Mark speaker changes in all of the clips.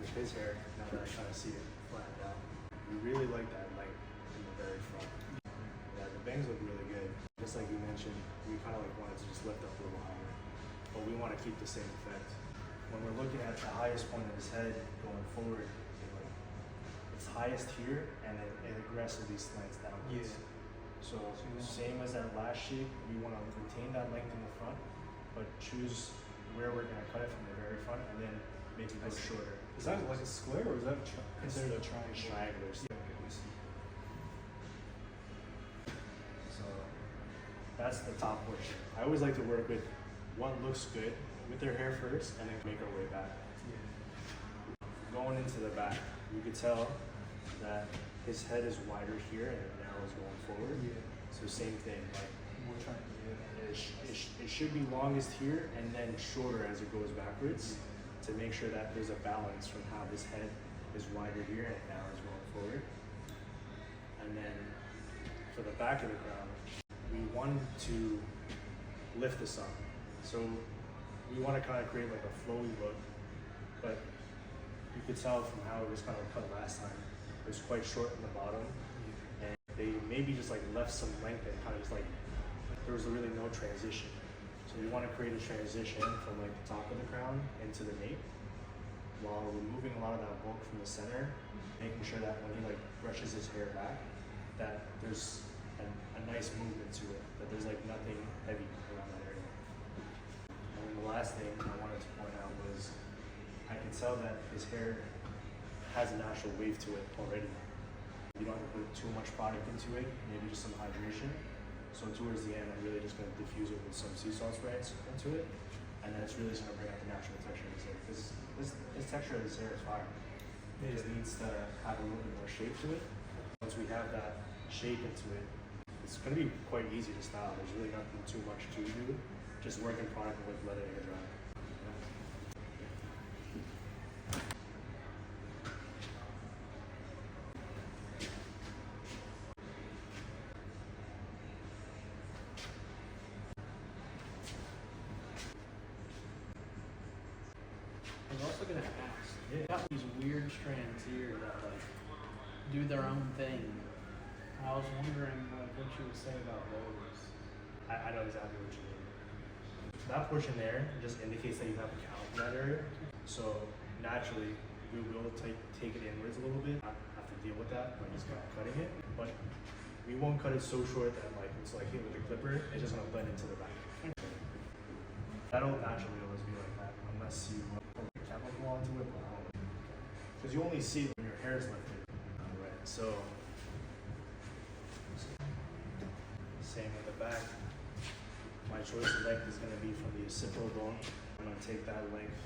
Speaker 1: with his hair, now that I kind of see it flattened out. We really like that light in the very front. Yeah, the bangs look really good. Just like you mentioned, we kind of like wanted to just lift up a little higher, but we want to keep the same effect. When we're looking at the highest point of his head going forward, it's highest here, and it aggressively slants downwards.
Speaker 2: Yeah.
Speaker 1: So same as that last shape, we want to retain that length in the front, but choose where we're going to cut it from the very front, and then make it go shorter.
Speaker 2: Is that like a square or is that considered a triangle?
Speaker 1: Triangulars.
Speaker 2: Yeah, okay, we see.
Speaker 1: So that's the top portion. I always like to work with what looks good with their hair first, and then make our way back.
Speaker 2: Yeah.
Speaker 1: Going into the back, you could tell that his head is wider here and it narrows going forward.
Speaker 2: Yeah.
Speaker 1: So same thing, like
Speaker 2: More triangle. Yeah.
Speaker 1: it should be longest here and then shorter as it goes backwards, to make sure that there's a balance from how his head is wider here and it narrows going forward. And then for the back of the crown, we want to lift this up. So we want to kind of create like a flowy look, but you could tell from how it was kind of cut last time, it was quite short in the bottom, and they maybe just like left some length and kind of just like, there was really no transition. So we want to create a transition from like the top of the crown into the nape, while removing a lot of that bulk from the center, making sure that when he like brushes his hair back, that there's a nice movement to it, that there's like nothing heavy around that area. And then the last thing I wanted to point out was, I can tell that his hair has a natural wave to it already. You don't have to put too much product into it, maybe just some hydration. So towards the end, I'm really just going to diffuse it with some sea salt sprays into it, and then it's really just going to bring out the natural texture of his hair. This texture of his hair is fire. It just needs to have a little bit more shape to it. Once we have that shape into it, it's going to be quite easy to style. There's really nothing too much to do. Just work in product with letting it dry.
Speaker 3: I was also gonna ask.
Speaker 1: Yeah.
Speaker 3: You got these weird strands here that like do their own thing. I was wondering like what you would say about those.
Speaker 1: I know exactly what you mean. That portion there just indicates that you have a count in that area. So naturally, we will take it inwards a little bit. I have to deal with that by just kind of cutting it. But we won't cut it so short that like it's like hit with a clipper. It's just gonna blend into the back. That'll naturally always be like that unless you put a chemical onto it. Because you only see it when your hair is lifted. Right. So same with the back. My choice of length is going to be from the occipital bone. I'm going to take that length,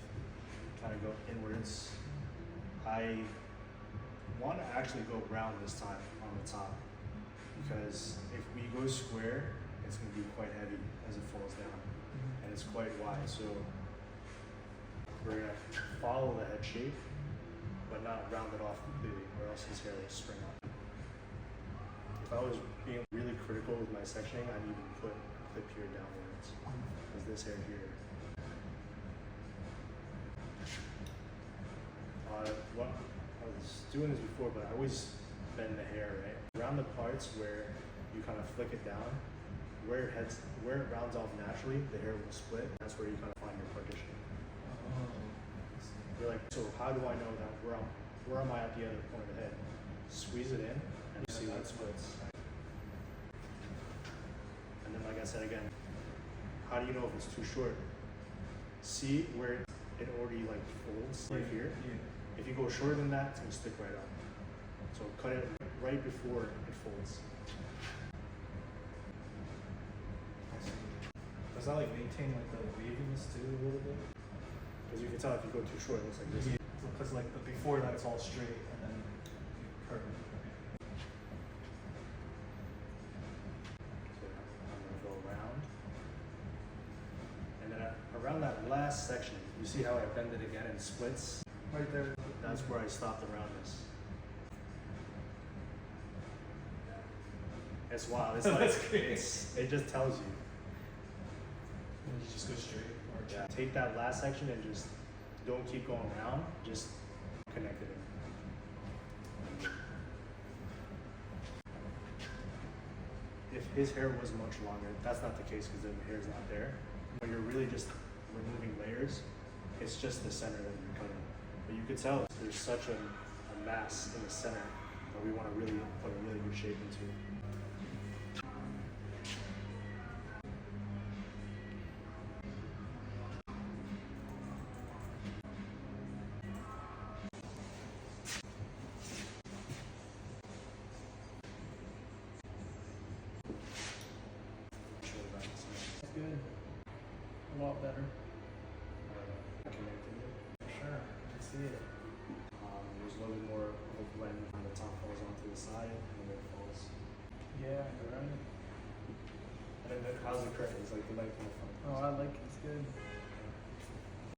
Speaker 1: kind of go inwards. I want to actually go round this time on the top, because if we go square, it's going to be quite heavy as it falls down, and it's quite wide. So we're going to follow the head shape, but not round it off completely, or else his hair will spring up. If I was being really critical with my sectioning, I'd even put a clip here downwards, because this hair here. What I was doing this before, but I always bend the hair, right? Around the parts where you kind of flick it down, where it rounds off naturally, the hair will split. That's where you kind of find your partition. You're like, so how do I know that where am I at the other point of the head? Squeeze it in, and you see that splits. And then, like I said again, how do you know if it's too short? See where it already like folds right here.
Speaker 2: Yeah.
Speaker 1: If you go shorter than that, it's gonna stick right up. So cut it right before it folds.
Speaker 2: Does that like maintain like the waviness too a little bit?
Speaker 1: Because you can tell if you go too short, it looks like this.
Speaker 2: Yeah. Because like the before that it's all straight and then you curve it.
Speaker 1: So I'm gonna go around. And then around that last section, you see how I bend it again and splits?
Speaker 2: Right there.
Speaker 1: That's where I stopped around this. It's wild. It's like
Speaker 2: That's great.
Speaker 1: it just tells you.
Speaker 2: And you just go straight or
Speaker 1: Yeah. Take that last section and just don't keep going around. Just connected in. If his hair was much longer, that's not the case because then the hair's not there. When you're really just removing layers, it's just the center that you're cutting. But you could tell there's such a mass in the center that we want to really put a really good shape into.
Speaker 3: That's good. A lot better.
Speaker 1: Connected it.
Speaker 3: For sure. I can see it.
Speaker 1: There's a little bit more of a blend when the top falls onto the side and then it falls.
Speaker 3: Yeah, you're right.
Speaker 1: And then how's the curtain? It's like the light from the front.
Speaker 3: Oh, I like it. It's good.